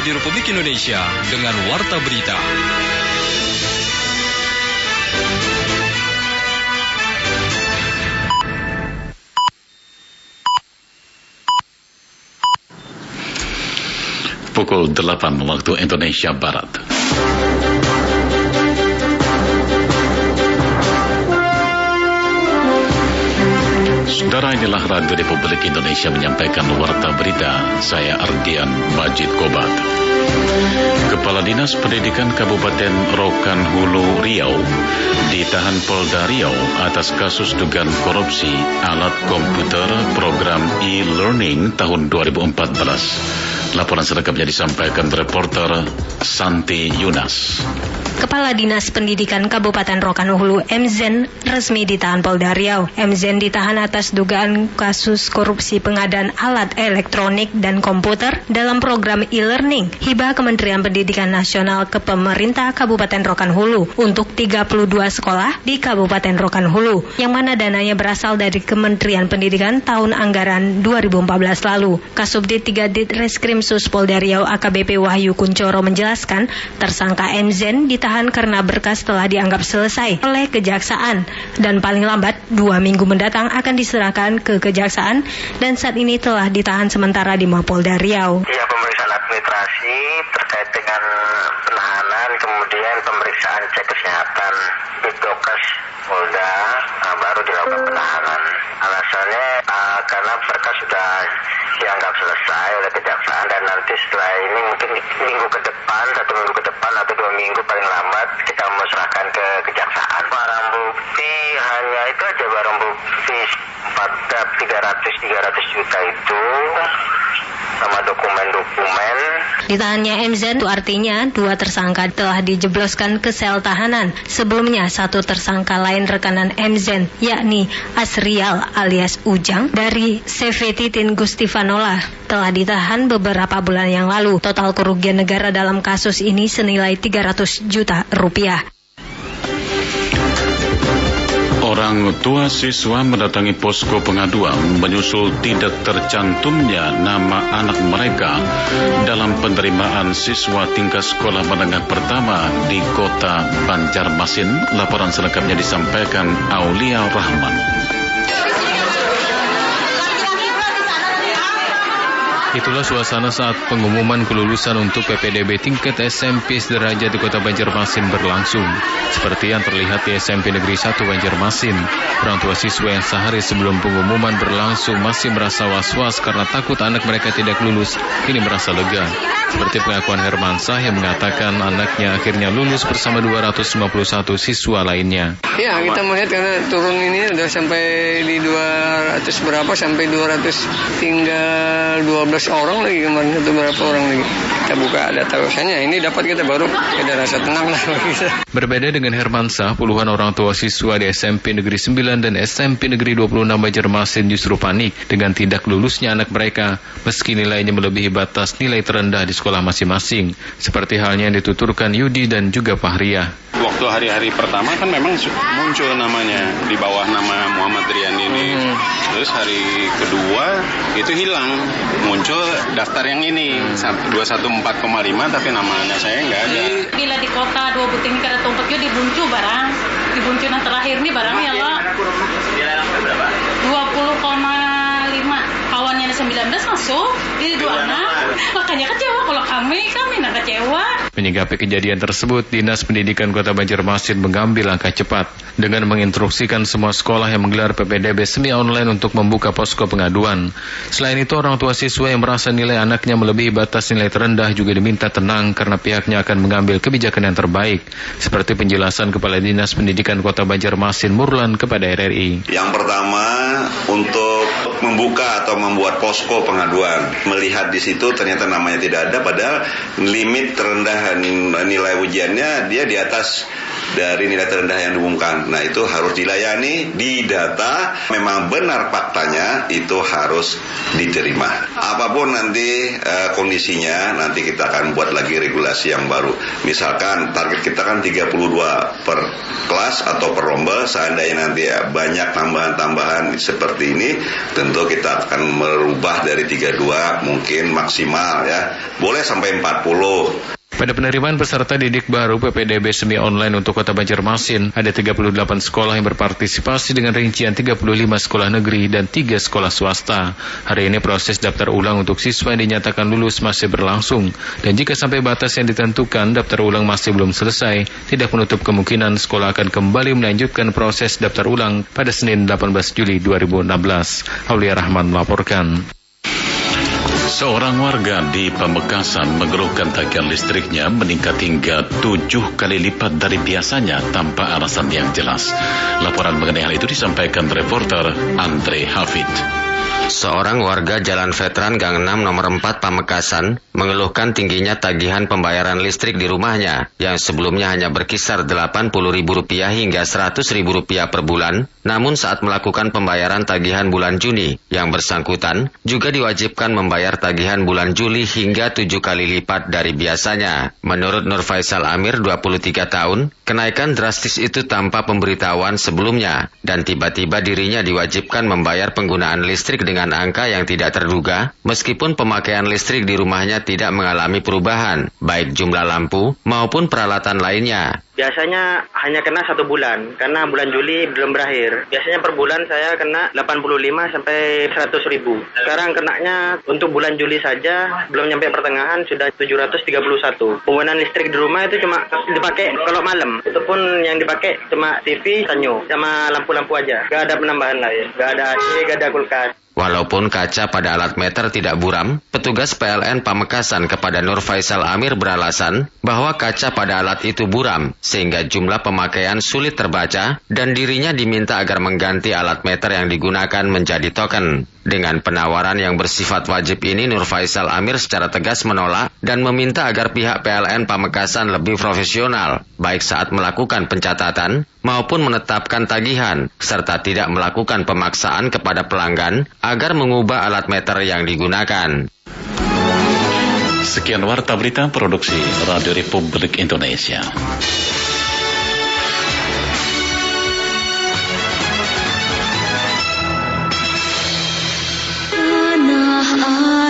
di Republik Indonesia dengan Warta Berita. Pukul 8 waktu Indonesia Barat. Saudara, inilah Radio Republik Indonesia menyampaikan Warta Berita. Saya Ardian Majid Kobat. Kepala Dinas Pendidikan Kabupaten Rokan Hulu Riau ditahan Polda Riau atas kasus dugaan korupsi alat komputer program e-learning tahun 2014. Laporan selengkapnya disampaikan reporter Santi Yunas. Kepala Dinas Pendidikan Kabupaten Rokan Hulu MZen resmi ditahan Polda Riau. MZen ditahan atas dugaan kasus korupsi pengadaan alat elektronik dan komputer dalam program e-learning hibah Kementerian Pendidikan Nasional ke pemerintah Kabupaten Rokan Hulu untuk 32 sekolah di Kabupaten Rokan Hulu, yang mana dananya berasal dari Kementerian Pendidikan tahun anggaran 2014 lalu. Kasubdit 3 Ditreskrimsus Polda Riau AKBP Wahyu Kuncoro menjelaskan, tersangka MZen ditahan karena berkas telah dianggap selesai oleh kejaksaan dan paling lambat 2 minggu mendatang akan diserahkan ke kejaksaan, dan saat ini telah ditahan sementara di Mapolda Riau. Ya, pemeriksaan administrasi terkait dengan penahanan, kemudian pemeriksaan cek kesehatan Bitdokes Polda, baru dilakukan penahanan. Alasannya karena berkas sudah dianggap selesai oleh kejaksaan, dan nanti setelah ini mungkin minggu ke depan, 1 minggu ke depan atau 2 minggu paling lambat kita mau serahkan ke kejaksaan. Barang bukti hanya itu aja, barang bukti 300 juta itu sama dokumen-dokumen. Ditahannya MZen itu artinya 2 tersangka telah dijebloskan ke sel tahanan. Sebelumnya 1 tersangka lain rekanan MZen, yakni Asrial alias Ujang dari CV Titin Gustivanola, telah ditahan beberapa bulan yang lalu. Total kerugian negara dalam kasus ini senilai 300 juta rupiah. Orang tua siswa mendatangi posko pengaduan menyusul tidak tercantumnya nama anak mereka dalam penerimaan siswa tingkat sekolah menengah pertama di kota Banjarmasin. Laporan selengkapnya disampaikan Aulia Rahman. Itulah suasana saat pengumuman kelulusan untuk PPDB tingkat SMP sederajat di Kota Banjarmasin berlangsung. Seperti yang terlihat di SMP Negeri 1 Banjarmasin, orang tua siswa yang sehari sebelum pengumuman berlangsung masih merasa was-was karena takut anak mereka tidak lulus, kini merasa lega. Seperti pengakuan Hermansyah yang mengatakan anaknya akhirnya lulus bersama 251 siswa lainnya. Ya, kita melihat karena turun ini udah sampai di 200 berapa, sampai 200 tinggal 12 orang lagi kemarin, itu berapa orang lagi. Kita buka data usahanya, ini dapat kita baru ada rasa tenang lah. Berbeda dengan Hermansyah, puluhan orang tua siswa di SMP Negeri 9 dan SMP Negeri 26 Banjarmasin justru panik dengan tidak lulusnya anak mereka meski nilainya melebihi batas nilai terendah di sekolah masing-masing, seperti halnya yang dituturkan Yudi dan juga Fahriah. Waktu hari-hari pertama kan memang muncul namanya di bawah nama Muhammad Rian ini. Terus hari kedua itu hilang, muncul daftar yang ini 214,5 tapi namanya saya nggak ada. Bila di kota 2 buting kada tumpet yo dibuncu barang. Dibuncu yang terakhir nih barangnya lo 20,5. Kawannya 19 masuk, jadi 2 anak. Makanya kecewa kalau kami nak kecewa. Menyikapi kejadian tersebut, Dinas Pendidikan Kota Banjarmasin mengambil langkah cepat dengan menginstruksikan semua sekolah yang menggelar PPDB semi online untuk membuka posko pengaduan. Selain itu, orang tua siswa yang merasa nilai anaknya melebihi batas nilai terendah juga diminta tenang karena pihaknya akan mengambil kebijakan yang terbaik, seperti penjelasan Kepala Dinas Pendidikan Kota Banjarmasin Murlan kepada RRI. Yang pertama, untuk membuka atau membuat posko pengaduan, melihat di situ ternyata namanya tidak ada, padahal limit terendah nilai ujiannya dia di atas dari nilai terendah yang diumumkan. Nah, itu harus dilayani, didata, memang benar faktanya, itu harus diterima. Apapun nanti kondisinya, nanti kita akan buat lagi regulasi yang baru. Misalkan target kita kan 32 per kelas atau per lomba, seandainya nanti banyak tambahan-tambahan seperti ini, tentu kita akan merubah dari 32 mungkin maksimal ya. Boleh sampai 40. Pada penerimaan peserta didik baru PPDB semi online untuk Kota Banjarmasin, ada 38 sekolah yang berpartisipasi dengan rincian 35 sekolah negeri dan 3 sekolah swasta. Hari ini proses daftar ulang untuk siswa yang dinyatakan lulus masih berlangsung. Dan jika sampai batas yang ditentukan daftar ulang masih belum selesai, tidak menutup kemungkinan sekolah akan kembali melanjutkan proses daftar ulang pada Senin 18 Juli 2016. Aulia Rahman melaporkan. Seorang warga di Pamekasan mengeluhkan tagihan listriknya meningkat hingga 7 kali lipat dari biasanya tanpa alasan yang jelas. Laporan mengenai hal itu disampaikan reporter Andre Hafid. Seorang warga Jalan Veteran Gang 6 nomor 4 Pamekasan mengeluhkan tingginya tagihan pembayaran listrik di rumahnya yang sebelumnya hanya berkisar Rp80.000 hingga Rp100.000 per bulan. Namun saat melakukan pembayaran tagihan bulan Juni, yang bersangkutan juga diwajibkan membayar tagihan bulan Juli hingga 7 kali lipat dari biasanya. Menurut Nur Faisal Amir, 23 tahun, kenaikan drastis itu tanpa pemberitahuan sebelumnya dan tiba-tiba dirinya diwajibkan membayar penggunaan listrik dengan angka yang tidak terduga, meskipun pemakaian listrik di rumahnya tidak mengalami perubahan, baik jumlah lampu maupun peralatan lainnya. Biasanya hanya kena 1 bulan, karena bulan Juli belum berakhir. Biasanya per bulan saya kena 85 sampai 100 ribu. Sekarang kenanya untuk bulan Juli saja, belum nyampe pertengahan, sudah 731. Penggunaan listrik di rumah itu cuma dipakai kalau malam. Itu pun yang dipakai cuma TV, sanyo, sama lampu-lampu aja. Gak ada penambahan lain, gak ada AC, gak ada kulkas. Walaupun kaca pada alat meter tidak buram, petugas PLN Pamekasan kepada Nur Faisal Amir beralasan bahwa kaca pada alat itu buram, sehingga jumlah pemakaian sulit terbaca dan dirinya diminta agar mengganti alat meter yang digunakan menjadi token. Dengan penawaran yang bersifat wajib ini, Nur Faisal Amir secara tegas menolak dan meminta agar pihak PLN Pamekasan lebih profesional, baik saat melakukan pencatatan maupun menetapkan tagihan, serta tidak melakukan pemaksaan kepada pelanggan agar mengubah alat meter yang digunakan. Sekian Warta Berita Produksi Radio Republik Indonesia. Tanah